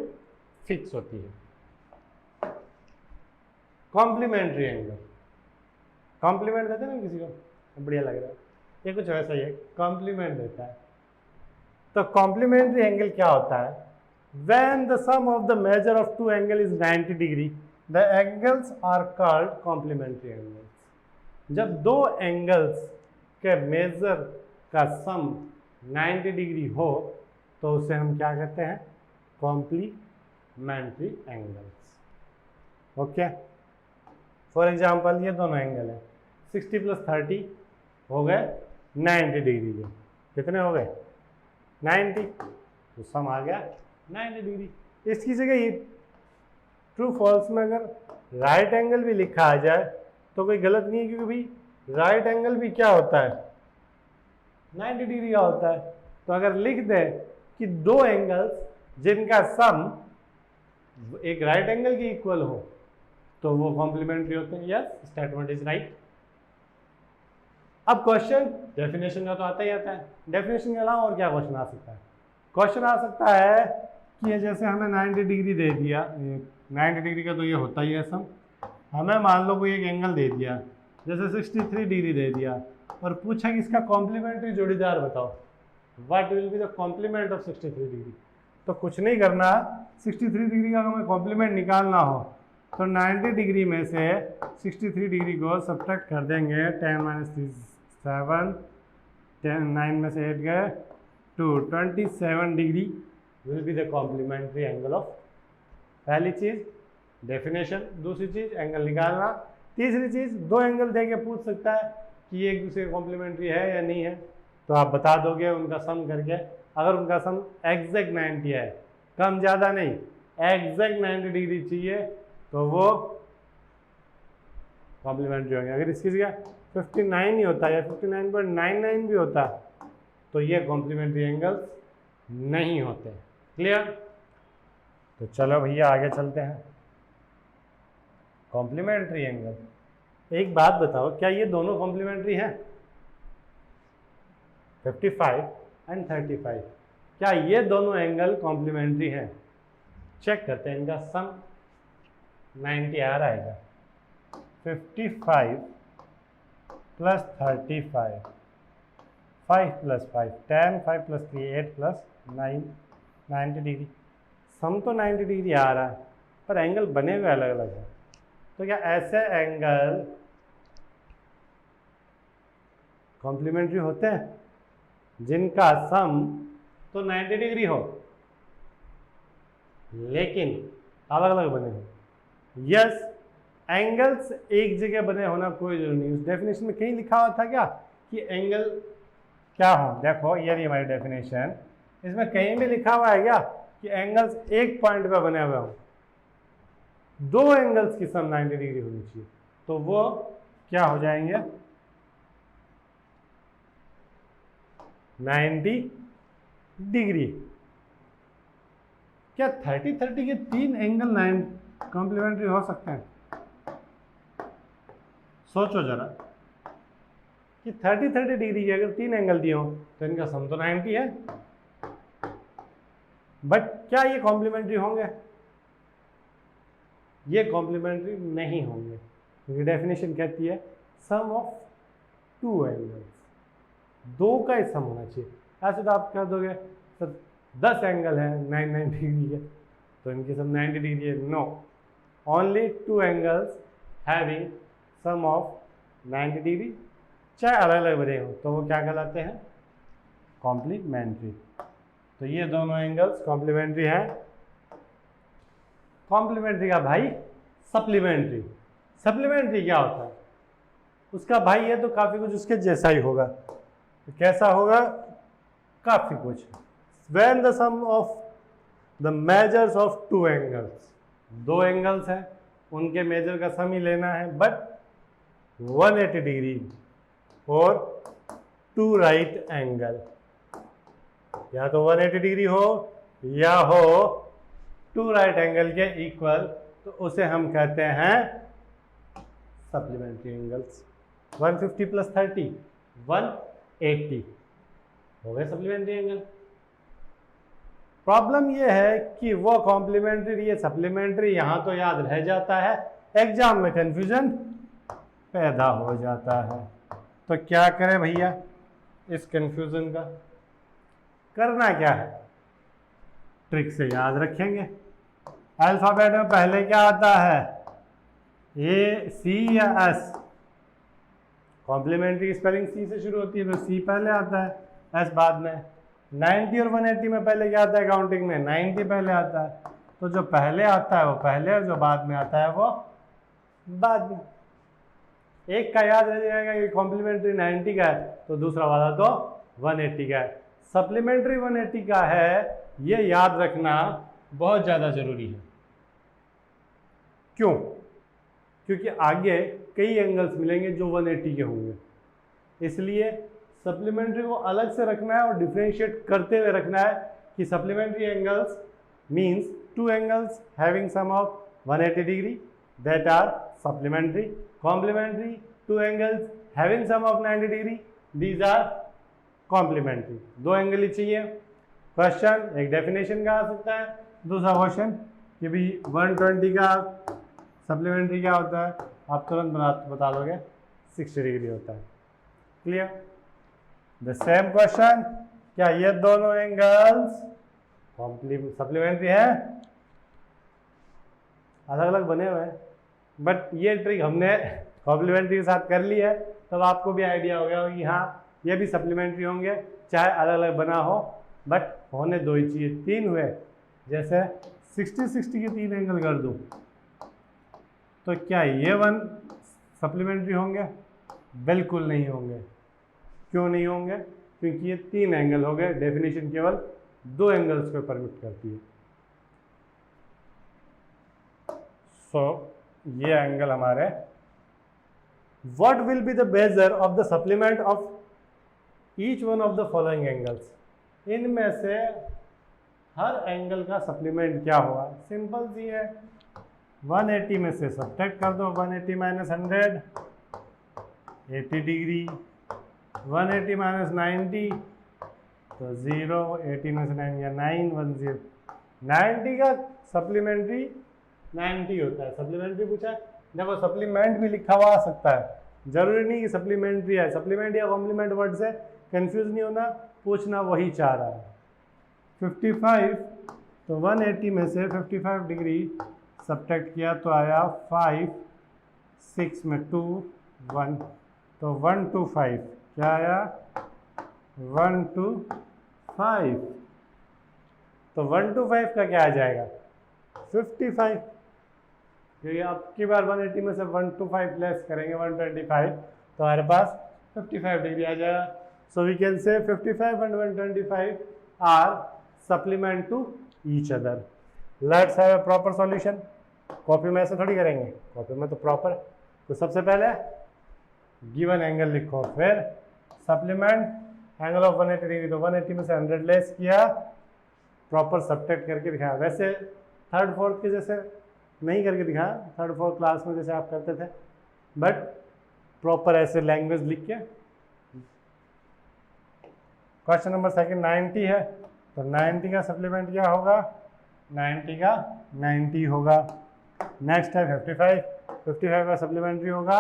फिक्स होती है। कॉम्प्लीमेंट्री एंगल, कॉम्प्लीमेंट देते हैं ना किसी को, बढ़िया लग रहा है, ये कुछ वैसा ही है, कॉम्प्लीमेंट देता है। तो कॉम्प्लीमेंट्री एंगल क्या होता है? When the sum of the measure of two angle is 90 degree, the angles are called complementary angles. जब दो एंगल्स के मेजर का सम 90 डिग्री हो तो उसे हम क्या कहते हैं? Complementary angles. Okay, for example ये दोनों एंगल है, 60 + 30 हो गए 90 डिग्री के। कितने हो गए? 90। तो सम आ गया 90 डिग्री। इसकी जगह ये ट्रू फॉल्स में अगर राइट एंगल भी लिखा आ जाए तो कोई गलत नहीं है, क्योंकि भाई राइट एंगल भी क्या होता है? 90 डिग्री का होता है। तो अगर लिख दें कि दो एंगल्स जिनका सम एक राइट एंगल के इक्वल हो तो वो कॉम्प्लीमेंट्री होते हैं। Yes, statement is right. अब क्वेश्चन डेफिनेशन का तो आता ही आता है। डेफिनेशन के अलावा और क्या क्वेश्चन आ सकता है? क्वेश्चन आ सकता है कि ये जैसे हमें 90 डिग्री दे दिया, 90 डिग्री का तो ये होता ही है सम। हमें मान लो कोई एक एंगल दे दिया, जैसे 63 डिग्री दे दिया, और पूछा कि इसका कॉम्प्लीमेंट्री जोड़ीदार बताओ, what will be the complement of 63 degree. तो कुछ नहीं करना, 63 डिग्री का हमें कॉम्प्लीमेंट निकालना हो तो 90 डिग्री में से 63 डिग्री को सब्ट्रैक्ट कर देंगे। 10 - 3 7, 10 9 में से 8 गए 2, 27 degree will be the complementary angle of. पहली चीज़ डेफिनेशन, दूसरी चीज़ एंगल निकालना, तीसरी चीज़ दो एंगल दे के पूछ सकता है कि ये एक दूसरे के कॉम्प्लीमेंट्री है या नहीं है, तो आप बता दोगे उनका सम करके। अगर उनका सम एग्जैक्ट 90 है, कम ज़्यादा नहीं, एग्जैक्ट 90 डिग्री चाहिए, तो वो कॉम्प्लीमेंट्री होंगे। अगर इसकी जगह 59 ही होता है या 59.99 भी होता तो ये कॉम्प्लीमेंट्री एंगल्स नहीं होते। क्लियर? तो चलो भैया आगे चलते हैं। कॉम्प्लीमेंट्री एंगल, एक बात बताओ, क्या ये दोनों कॉम्प्लीमेंट्री हैं? 55 और 35, क्या ये दोनों एंगल कॉम्प्लीमेंट्री हैं? चेक करते हैं। इनका सम 90 आ रहा है। 55 + 35, 5 + 5 10, 5 + 3 8 + 9, 90 डिग्री। सम तो 90 डिग्री आ रहा है, पर एंगल बने हुए अलग अलग है। तो क्या ऐसे एंगल कॉम्प्लीमेंट्री होते हैं जिनका सम तो 90 डिग्री हो लेकिन अलग अलग बने हो? यस, एंगल्स एक जगह बने होना कोई जरूरी नहीं। उस डेफिनेशन में कहीं लिखा हुआ था क्या कि एंगल क्या हो? देखो ये भी हमारी डेफिनेशन, इसमें कहीं भी लिखा हुआ है क्या कि एंगल्स एक पॉइंट पे बने हुए हों? दो एंगल्स की सम 90 डिग्री होनी चाहिए, तो वो क्या हो जाएंगे? 90 डिग्री। क्या 30-30 के तीन एंगल 9 कॉम्प्लीमेंट्री हो सकते हैं? सोचो जरा कि 30-30 डिग्री के अगर तीन एंगल दिए हो तो इनका सम तो 90 है, बट क्या ये कॉम्प्लीमेंट्री होंगे? ये कॉम्प्लीमेंट्री नहीं होंगे, क्योंकि डेफिनेशन कहती है सम ऑफ टू एंगल्स, दो का ही सम होना चाहिए। ऐसे तो आप कह दोगे सर 10 एंगल है 90 डिग्री के, तो इनकी सम 90 डिग्री है। No, only two angles having sum of 90 degree, चाहे अलग अलग बने हो तो वो क्या कहलाते हैं? कॉम्प्लीमेंट्री। तो ये दोनों एंगल्स कॉम्प्लीमेंट्री हैं। कॉम्प्लीमेंट्री का भाई सप्लीमेंट्री। सप्लीमेंट्री क्या होता है? उसका भाई है तो काफ़ी कुछ उसके जैसा ही होगा। तो कैसा होगा? काफ़ी कुछ। When the sum of the measures of two angles, दो एंगल्स हैं उनके मेजर का सम ही लेना है, बट 180 डिग्री और टू राइट एंगल, या तो 180 डिग्री हो या हो टू राइट एंगल के इक्वल, तो उसे हम कहते हैं सप्लीमेंट्री एंगल्स। 150 + 30 180 हो गए सप्लीमेंट्री एंगल। प्रॉब्लम ये है कि वो कॉम्प्लीमेंट्री ये सप्लीमेंट्री यहाँ तो याद रह जाता है, एग्जाम में कंफ्यूजन पैदा हो जाता है। तो क्या करें भैया इस कंफ्यूजन का? करना क्या है? ट्रिक से याद रखेंगे। अल्फाबेट में पहले क्या आता है? ए, सी या एस? कॉम्प्लीमेंट्री स्पेलिंग सी से शुरू होती है तो सी पहले आता है, एस बाद में। 90 और 180 में पहले क्या आता है? काउंटिंग में 90 पहले आता है, तो जो पहले आता है वो पहले और जो बाद में आता है वो बाद में। एक का याद रह जाएगा कि कॉम्प्लीमेंट्री 90 का है तो दूसरा वाला तो 180 का है। सप्लीमेंट्री 180 का है, ये याद रखना बहुत ज़्यादा जरूरी है। क्यों? क्योंकि आगे कई एंगल्स मिलेंगे जो 180 के होंगे, इसलिए सप्लीमेंट्री को अलग से रखना है और डिफरेंशिएट करते हुए रखना है कि supplementary angles means two angles having sum of 180 degree that are supplementary, complementary two angles having sum of 90 degree these are complementary. दो एंगल ही चाहिए। क्वेश्चन एक डेफिनेशन का आ सकता है, दूसरा क्वेश्चन कि भी 120 का सप्लीमेंट्री क्या होता है, आप तुरंत बता दोगे 60 डिग्री होता है। क्लियर? द सेम क्वेश्चन, क्या ये दोनों एंगल्स सप्लीमेंट्री है? अलग अलग बने हुए हैं, बट ये ट्रिक हमने कॉम्प्लीमेंट्री के साथ कर ली है, तब आपको भी आइडिया हो गया कि हाँ ये भी सप्लीमेंट्री होंगे, चाहे अलग अलग बना हो, बट होने दो ही चाहिए। तीन हुए, जैसे 60-60 के तीन एंगल कर दूं तो क्या ये वन सप्लीमेंट्री होंगे? बिल्कुल नहीं होंगे। क्यों नहीं होंगे? क्योंकि ये तीन एंगल हो गए, डेफिनेशन केवल दो एंगल्स को परमिट करती है। सो ये एंगल हमारे, what will be the measure of the supplement of each one of the following angles? इनमें से हर एंगल का सप्लीमेंट क्या हुआ? सिंपल सी है, 180 में से सब्ट्रैक्ट कर दो 180 माइनस 100, 80 डिग्री, 180 माइनस 90 तो 0, 80 में से 9 या 9, 10। 90 का सप्लीमेंट्री 90 होता है। सप्लीमेंट्री पूछा है, देखो सप्लीमेंट भी लिखा हुआ आ सकता है, जरूरी नहीं कि सप्लीमेंट्री है। सप्लीमेंट या कॉम्प्लीमेंट वर्ड से कंफ्यूज नहीं होना, पूछना वही चाह रहा है। 55 तो 180 में से 55 डिग्री सब्ट्रैक्ट किया तो आया 5, 6 में 2, 1 तो 125 क्या आया? 125। तो 125 का क्या आ जाएगा? 55, क्योंकि आपकी बार 180 में से 125 लेस करेंगे 125 तो हमारे पास 55 डिग्री आ जाएगा। So we can say 55 and 125 are supplement to each other. Let's have a proper solution. Copy में ऐसे थोड़ी करेंगे, कॉपी में तो प्रॉपर। तो सबसे पहले गिवन एंगल लिखो, फिर सप्लीमेंट एंगल ऑफ 180 डिग्री, तो 180 में से 100 लेस किया, प्रॉपर सब्ट्रैक्ट करके दिखाया। वैसे थर्ड फोर्थ के जैसे नहीं करके दिखाया, थर्ड फोर्थ क्लास में जैसे आप करते थे, बट प्रॉपर ऐसे लैंग्वेज लिख के। क्वेश्चन नंबर सेकंड 90 है, तो 90 का सप्लीमेंट क्या होगा? 90 का 90 होगा। नेक्स्ट है 55, 55 का सप्लीमेंट्री होगा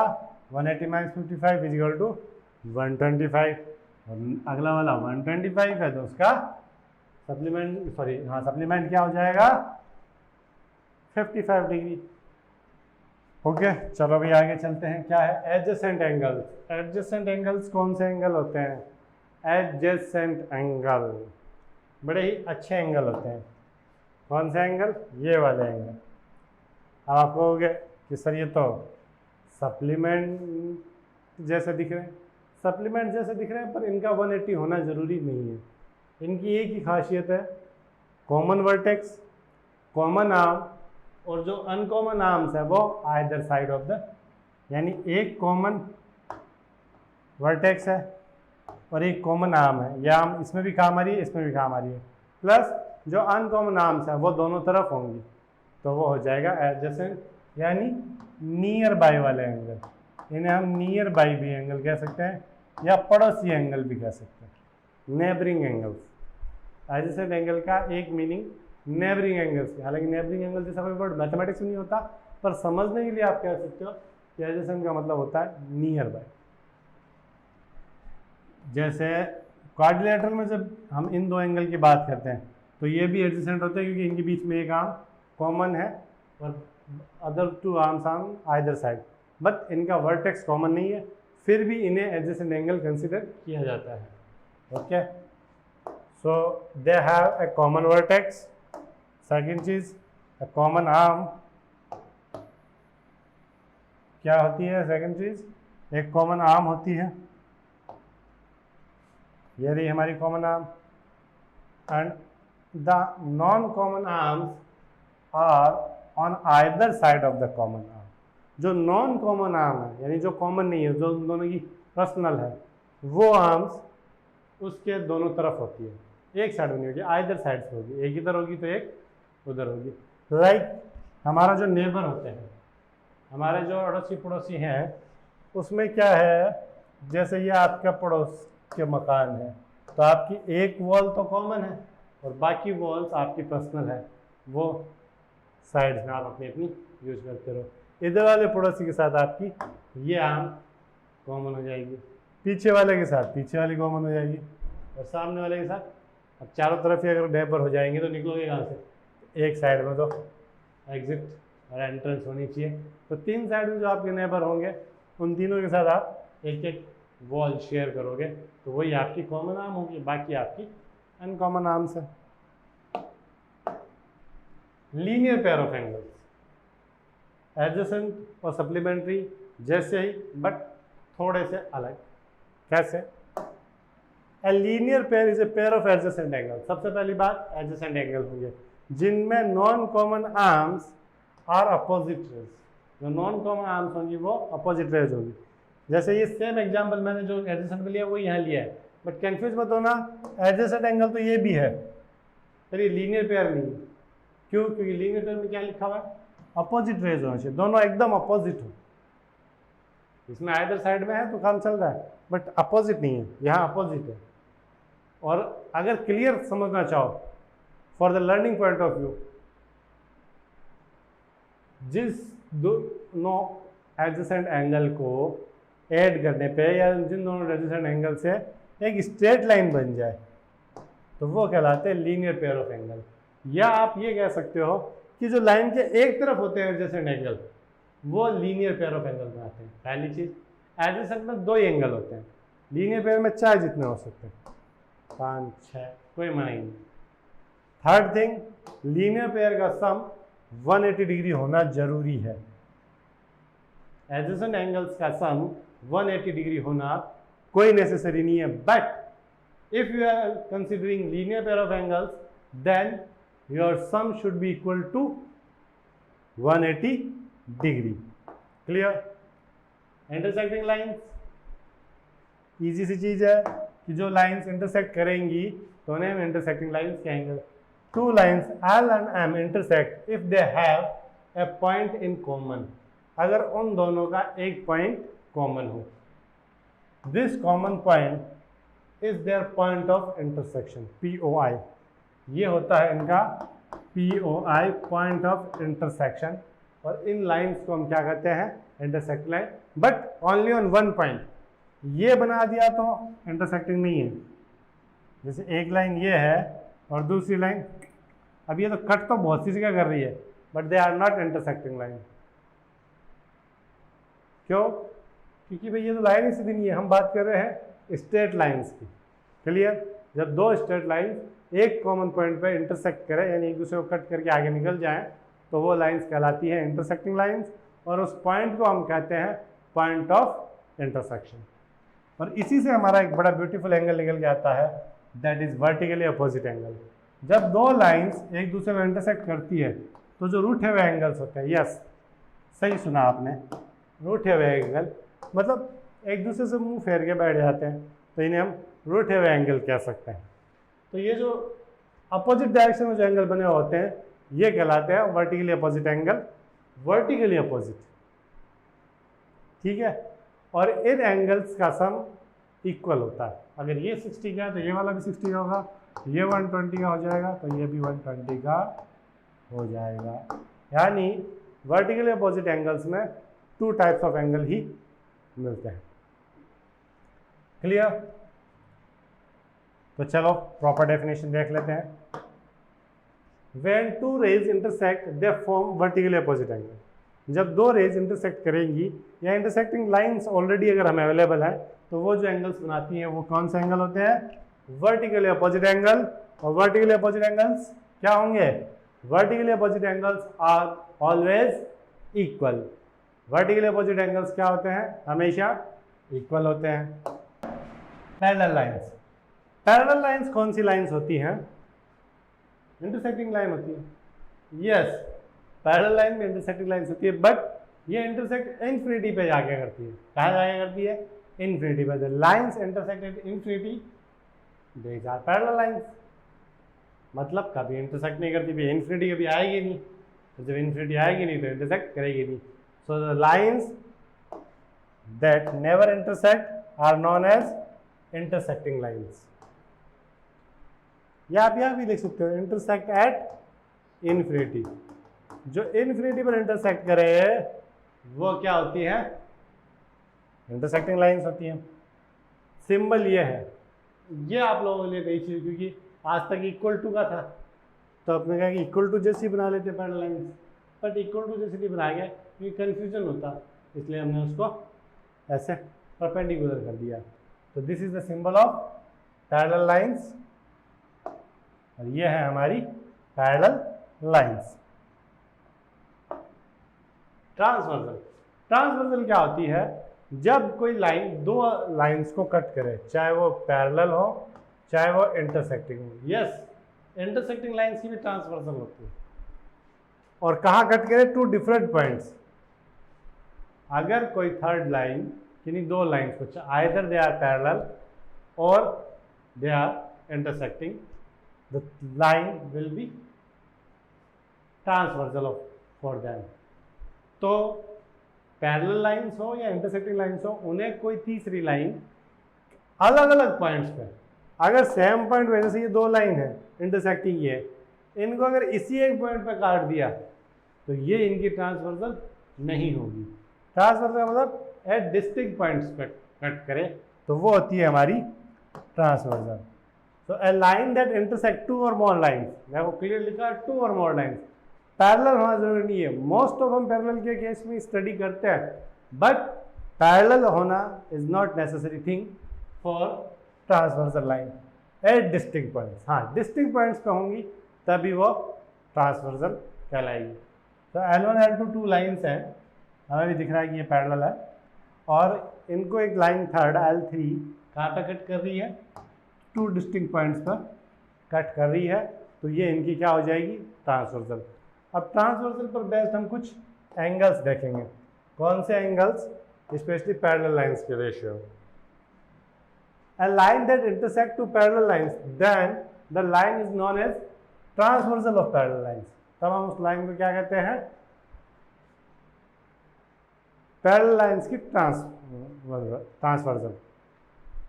180 माइनस 55 इजिकल टू 125। अगला वाला 125 है तो उसका सप्लीमेंट सप्लीमेंट क्या हो जाएगा? 55 डिग्री। ओके, चलो भी आगे चलते हैं। क्या है? Adjacent angles. एडजेसेंट एंगल्स कौन से एंगल होते हैं? एडजेसेंट एंगल बड़े ही अच्छे एंगल होते हैं। कौन से एंगल? ये वाले एंगल। अब आप कहोगे कि सर ये तो सप्लीमेंट जैसे दिख रहे हैं। सप्लीमेंट जैसे दिख रहे हैं, पर इनका 180 होना ज़रूरी नहीं है। इनकी एक ही खासियत है, कॉमन वर्टेक्स, कॉमन आर्म, और जो अनकॉमन आर्म्स है वो आइदर साइड ऑफ द, यानी एक कॉमन वर्टेक्स है और एक कॉमन आर्म है। यह आर्म इसमें भी काम आ रही है, इसमें भी काम आ रही है, प्लस जो अनकॉमन आर्म्स है वो दोनों तरफ होंगी, तो वो हो जाएगा एडजेसेंट, यानी नियर बाय वाले एंगल। इन्हें हम नियर बाय भी एंगल कह सकते हैं या पड़ोसी एंगल भी कह सकते हैं, नेबरिंग एंगल्स। एडजेसेंट एंगल का एक मीनिंग नेबरिंग एंगल्स, हालांकि नेबरिंग एंगल जैसा कोई वर्ड मैथमेटिक्स में नहीं होता, पर समझने के लिए आप कह सकते हो कि एडजेसेंट का मतलब होता है नियर बाय। जैसे क्वाड्रिलेटरल में जब हम इन दो एंगल की बात करते हैं तो ये भी एडजेसेंट होते हैं, क्योंकि इनके बीच में एक आर्म कॉमन है और other two arms on either side, but इनका वर्टेक्स कॉमन नहीं है, फिर भी इन्हें एडजेसेंट एंगल कंसिडर किया जाता है। Okay, so they have a common vertex. Second चीज, ए कॉमन आर्म। क्या होती है सेकेंड चीज? एक कॉमन आर्म होती है, ये रही हमारी common arm, and the non common arms are on either side of the common arm. जो नॉन कॉमन आर्म है, यानी जो कॉमन नहीं है, जो उन दोनों की पर्सनल है, वो आर्म्स उसके दोनों तरफ होती है, एक साइड में नहीं होगी, आइदर साइड से होगी, एक इधर होगी तो एक उधर होगी। लाइक हमारा जो नेबर होते हैं, हमारे जो अड़ोसी पड़ोसी हैं, उसमें क्या है, जैसे ये आपका पड़ोस के मकान है, तो आपकी एक वॉल तो कॉमन है और बाकी वॉल्स आपकी पर्सनल है, वो साइड्स में आप अपनी अपनी यूज करते रहो। इधर वाले पड़ोसी के साथ आपकी ये आर्म कॉमन हो जाएगी, पीछे वाले के साथ पीछे वाली कॉमन हो जाएगी, और सामने वाले के साथ। अब चारों तरफ ही अगर नेबर हो जाएंगे तो निकलोगे कहाँ से? एक साइड में तो एग्जिट और एंट्रेंस होनी चाहिए, तो 3 साइड में जो आपके नेबर होंगे उन तीनों के साथ आप एक एक वॉल शेयर करोगे, तो वही आपकी कॉमन आर्म होगी, बाकी आपकी अनकॉमन आर्म्स है। Linear pair of angles, adjacent और सप्लीमेंट्री जैसे ही, बट थोड़े से अलग। कैसे? A linear pair is a pair of adjacent angle. सबसे पहली बात, एडजेसेंट एंगल होंगे जिनमें non common arms are opposite rays. जो नॉन कॉमन आर्म्स होंगी वो अपोजिट रेज होंगी। जैसे ये सेम एग्जांपल मैंने जो एडजेसेंट में लिया वो यहाँ लिया है, बट कंफ्यूज मत होना, एडजेसेंट एंगल तो ये भी है, पर ये लीनियर पेयर नहीं है। क्यों? क्योंकि लीनियर पेयर में क्या लिखा हुआ है? अपोजिट रेज होना चाहिए, दोनों एकदम अपोजिट हो। इसमें आइदर साइड में है तो काम चल रहा है, बट अपोजिट नहीं है, यहाँ अपोजिट है। और अगर क्लियर समझना चाहो for the learning point of view, जिस दोनों एडजेसेंट एंगल को ऐड करने पे या जिन दोनों एडजेसेंट एंगल से एक स्ट्रेट लाइन बन जाए तो वो कहलाते हैं लीनियर पेयर ऑफ एंगल। या आप ये कह सकते हो कि जो लाइन के एक तरफ होते हैं एडजेसेंट एंगल, वो लीनियर पेयर ऑफ एंगल बनाते हैं। पहली चीज, एडजेसेंट में 2 ही एंगल होते हैं, लीनियर पेयर में चाहे जितने हो सकते हैं, 5, 6, कोई मना ही नहीं। थर्ड थिंग, लीनियर पेयर का सम 180 डिग्री होना जरूरी है। एडजेसेंट एंगल्स का सम 180 डिग्री होना कोई नेसेसरी नहीं है, but if you are considering linear pair of angles, then your sum should be equal to 180 degree. Clear? Intersecting lines, easy सी चीज है कि जो लाइंस इंटरसेक्ट करेंगी तो उन्हें हम इंटरसेक्टिंग लाइंस कहेंगे। 2 lines L and M intersect if they have a point in common, अगर उन दोनों का एक पॉइंट कॉमन हो। This common point is their point of intersection, POI। ये होता है इनका POI, पॉइंट ऑफ इंटरसेक्शन। और इन लाइंस को हम क्या कहते हैं? Intersect line, but only on one point. ये बना दिया तो इंटरसेक्टिंग नहीं है। जैसे एक लाइन ये है और दूसरी लाइन, अब ये तो कट तो बहुत सी जगह कर रही है, but they are not intersecting line. क्यों? क्योंकि भाई ये तो लाइन ही सीधी नहीं है, हम बात कर रहे हैं स्ट्रेट लाइंस की। क्लियर? जब 2 स्ट्रेट लाइंस एक कॉमन पॉइंट पे इंटरसेक्ट करें, यानी एक दूसरे को कट करके आगे निकल जाएं, तो वो लाइंस कहलाती है इंटरसेक्टिंग लाइंस, और उस पॉइंट को हम कहते हैं पॉइंट ऑफ इंटरसेक्शन। और इसी से हमारा एक बड़ा ब्यूटीफुल एंगल निकल के आता है, that is vertically opposite angle. जब 2 लाइंस एक दूसरे को इंटरसेक्ट करती है तो जो रूठे हुए एंगल्स होते हैं, यस सही सुना आपने, रूठे हुए एंगल मतलब एक दूसरे से मुंह फेर के बैठ जाते हैं, तो इन्हें हम रूठे हुए एंगल कह सकते हैं। तो ये जो अपोजिट डायरेक्शन में जो एंगल बने होते हैं ये कहलाते हैं vertically opposite angle, vertically opposite. ठीक है? और इन एंगल्स का सम इक्वल होता है। अगर ये 60 का है तो ये वाला भी 60 का होगा, ये 120 का हो जाएगा तो ये भी 120 का हो जाएगा। यानी वर्टिकली अपोजिट एंगल्स में 2 टाइप्स ऑफ एंगल ही मिलते हैं। क्लियर? तो चलो प्रॉपर डेफिनेशन देख लेते हैं। When 2 rays intersect, they form vertically opposite angle। जब 2 रेज इंटरसेक्ट करेंगी या इंटरसेक्टिंग लाइंस ऑलरेडी अगर हमें अवेलेबल है तो वो जो एंगल्स बनाती हैं वो कौन से एंगल होते हैं? Vertically opposite angle. और वर्टिकली अपोजिट एंगल्स क्या होंगे? Vertically opposite angles are always equal. Vertically opposite angles क्या होते हैं? हमेशा इक्वल होते हैं। पैरेलल लाइंस, पैरेलल लाइंस कौन सी लाइंस होती हैं? इंटरसेक्टिंग लाइन होती है। यस, पैरेलल लाइन में इंटरसेक्टिंग लाइंस होती है, बट ये इंटरसेक्ट इन्फिनिटी पे जाके करती है। कहाँ जाके करती है? इन्फिनिटी पे। The lines intersect at infinity, these are parallel lines. मतलब कभी इंटरसेक्ट नहीं करती, भी इन्फिनिटी कभी आएगी नहीं, तो जब इन्फिनिटी आएगी नहीं तो इंटरसेक्ट करेगी नहीं। So the lines that never intersect are known as intersecting lines. या आप यहाँ भी लिख सकते हो इंटरसेक्ट एट इन्फिनिटी। जो इन्फिनिटी पर इंटरसेक्ट करे वो क्या होती है? इंटरसेक्टिंग लाइंस होती हैं। सिंबल ये है, ये आप लोगों के लिए नई चीज, क्योंकि आज तक इक्वल टू का था, तो अपने कहा कि इक्वल टू जैसी बना लेते parallel lines, but equal to जैसे नहीं बनाया गया क्योंकि कन्फ्यूजन होता, इसलिए हमने उसको ऐसे परपेंडिकुलर कर दिया। तो this is the symbol of parallel lines, और ये है हमारी पैरेलल लाइंस। ट्रांसवर्सल, ट्रांसवर्सल क्या होती है? जब कोई लाइन दो लाइंस को कट करे, चाहे वो पैरेलल हो चाहे वो इंटरसेक्टिंग हो। यस, इंटरसेक्टिंग लाइंस की भी ट्रांसवर्सल होती है। और कहाँ कट करे? Two different points. अगर कोई थर्ड लाइन, यानी दो लाइंस को, आइदर दे आर पैरेलल और they are intersecting, the line will be transversal for them. तो पैरेलल लाइंस हो या इंटरसेक्टिंग लाइंस हो, उन्हें कोई तीसरी लाइन अलग अलग पॉइंट्स पे, अगर सेम पॉइंट में, जैसे ये दो लाइन है इंटरसेक्टिंग, ये इनको अगर इसी एक पॉइंट पे काट दिया तो ये इनकी ट्रांसवर्सल नहीं होगी। ट्रांसवर्सल का मतलब एट डिस्टिंक्ट पॉइंट्स पे कट करे, तो वो होती है हमारी ट्रांसवर्सल। तो ए लाइन दैट इंटरसेक्ट टू और मोर लाइंस, देखो क्लियर लिखा है, टू और मोर लाइंस। पैरेलल होना जरूरी नहीं है, मोस्ट ऑफ हम पैरेलल के केस में स्टडी करते हैं, बट पैरेलल होना is not necessary thing for transversal line at distinct points. हाँ, डिस्टिंक्ट पॉइंट्स पे होंगी तभी वो ट्रांसवर्सल कहलाएगी। तो L1 L2 टू लाइन्स हैं, हमें भी दिख रहा है कि ये पैरेलल है, और इनको एक लाइन थर्ड L3 कहाँ पे कट कर रही है? टू डिस्टिंक्ट पॉइंट्स पर कट कर रही है, तो ये इनकी क्या हो जाएगी? ट्रांसवर्सल। अब ट्रांसवर्सल पर बेस्ड हम कुछ एंगल्स देखेंगे। कौन से एंगल्स? स्पेशली पैरेलल लाइंस के ratio. A line that intersect two parallel lines, then the line is known as transversal of parallel lines. तब हम उस लाइन को क्या कहते हैं? पैरेलल लाइंस की ट्रांसवर्सल।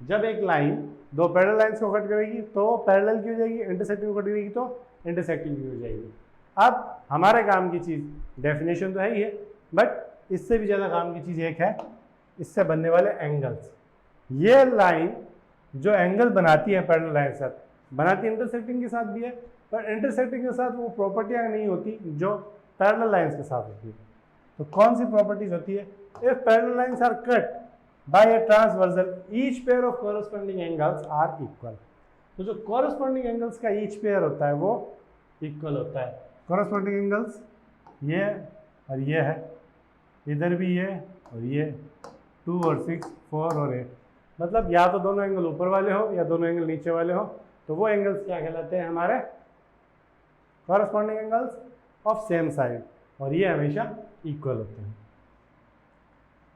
जब एक लाइन दो पैरेलल लाइंस को कट करेगी तो वो पैरेलल की हो जाएगी, इंटरसेक्टिंग को कट करेगी तो इंटरसेक्टिंग की हो जाएगी। अब हमारे काम की चीज़, डेफिनेशन तो है ही है, बट इससे भी ज़्यादा काम की चीज़ एक है, इससे बनने वाले एंगल्स। ये लाइन जो एंगल बनाती है पैरेलल लाइन के साथ, बनाती है इंटरसेक्टिंग के साथ भी है, पर इंटरसेक्टिंग के साथ वो प्रॉपर्टियाँ नहीं होती जो पैरेलल लाइंस के साथ होती है। तो कौन सी प्रॉपर्टीज होती है? If parallel lines are cut by a transversal, each pair of corresponding angles are equal. तो जो कॉरस्पॉन्डिंग एंगल्स का ईच पेयर होता है वो इक्वल होता है। कॉरस्पॉन्डिंग एंगल्स ये और ये है, इधर भी ये और ये, 2 और 6, 4 और 8, मतलब या तो दोनों एंगल ऊपर वाले हो या दोनों एंगल नीचे वाले हो, तो वो एंगल्स क्या कहलाते हैं? हमारे corresponding angles of same side, और ये हमेशा इक्वल होते हैं।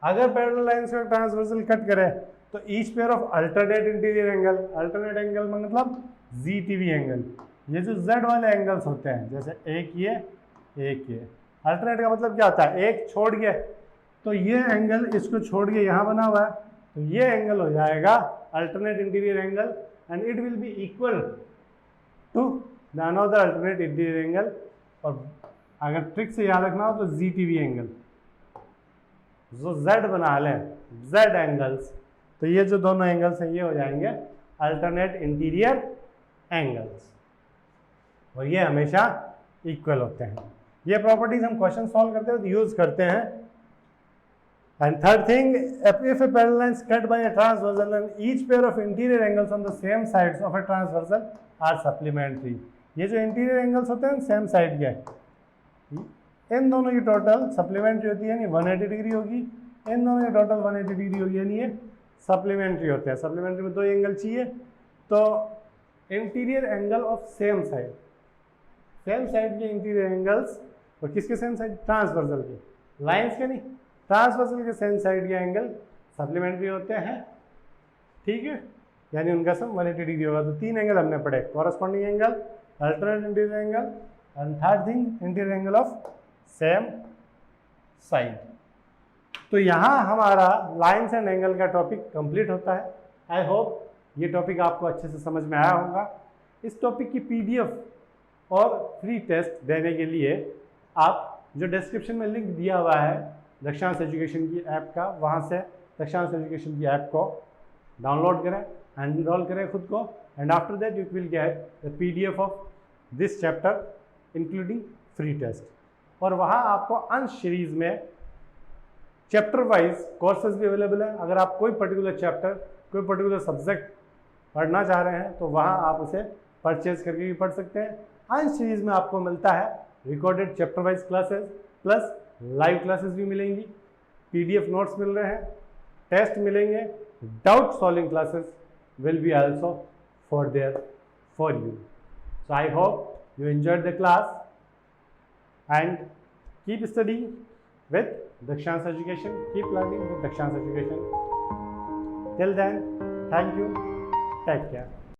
अगर पैरेलल लाइंस का ट्रांसवर्सल कट करे तो each pair of alternate interior angle, alternate angle मतलब ZTV एंगल, ये जो Z वाले एंगल्स होते हैं, जैसे एक ये अल्टरनेट का मतलब क्या होता है? एक छोड़ गया, तो ये एंगल इसको छोड़ के यहाँ बना हुआ है, तो ये एंगल हो जाएगा alternate interior angle, and it will be equal to the another alternate interior angle. और अगर ट्रिक से याद रखना हो तो ZTV एंगल, जो Z बना लें, Z एंगल्स, तो ये जो दोनों एंगल्स हैं ये हो जाएंगे अल्टरनेट इंटीरियर एंगल्स, और ये हमेशा इक्वल होते हैं। ये प्रॉपर्टीज हम क्वेश्चन सॉल्व करते हैं यूज करते हैं। And third thing, if a parallel line is cut by a transversal and each pair of interior angles on the same sides of a transversal are supplementary. ये जो interior angles होते हैं same side के, इन दोनों की total supplementary होती है, यानी 180 डिग्री होगी, इन दोनों की टोटल 180 डिग्री होगी, यानी ये सप्लीमेंट्री होते हैं। सप्लीमेंट्री में 2 एंगल चाहिए, तो interior angle of same side के इंटीरियर एंगल्स, और किसके सेम साइड? ट्रांसवर्सल के, लाइंस के नहीं, ट्रांसवर्सल के सेम साइड के एंगल सप्लीमेंट्री होते हैं, ठीक है, यानी उनका सम 180 डिग्री होगा। तो 3 एंगल हमने पढ़े, corresponding angle, alternate interior angle, and third thing interior angle of same side. तो यहाँ हमारा लाइन्स एंड एंगल का टॉपिक कंप्लीट होता है। आई होप ये टॉपिक आपको अच्छे से समझ में आया होगा। इस टॉपिक की पीडीएफ और फ्री टेस्ट देने के लिए आप जो डिस्क्रिप्शन में लिंक दिया हुआ है दक्षांश एजुकेशन की ऐप का, वहाँ से दक्षांश एजुकेशन की ऐप को डाउनलोड करें, एनरोल करें खुद को, and after that you will get the PDF of this chapter including free test. और वहाँ आपको अंश सीरीज में चैप्टर वाइज कोर्सेज भी अवेलेबल है। अगर आप कोई पर्टिकुलर चैप्टर, कोई पर्टिकुलर सब्जेक्ट पढ़ना चाह रहे हैं तो वहाँ आप उसे परचेज करके भी पढ़ सकते हैं। अंश सीरीज में आपको मिलता है recorded chapter wise classes plus live classes भी मिलेंगी, पीडीएफ नोट्स मिल रहे हैं, टेस्ट मिलेंगे, doubt solving classes will be also there for you. So I hope you enjoyed the class and keep studying with Dakshans Education, keep learning with Dakshans Education. Till then, thank you, take care.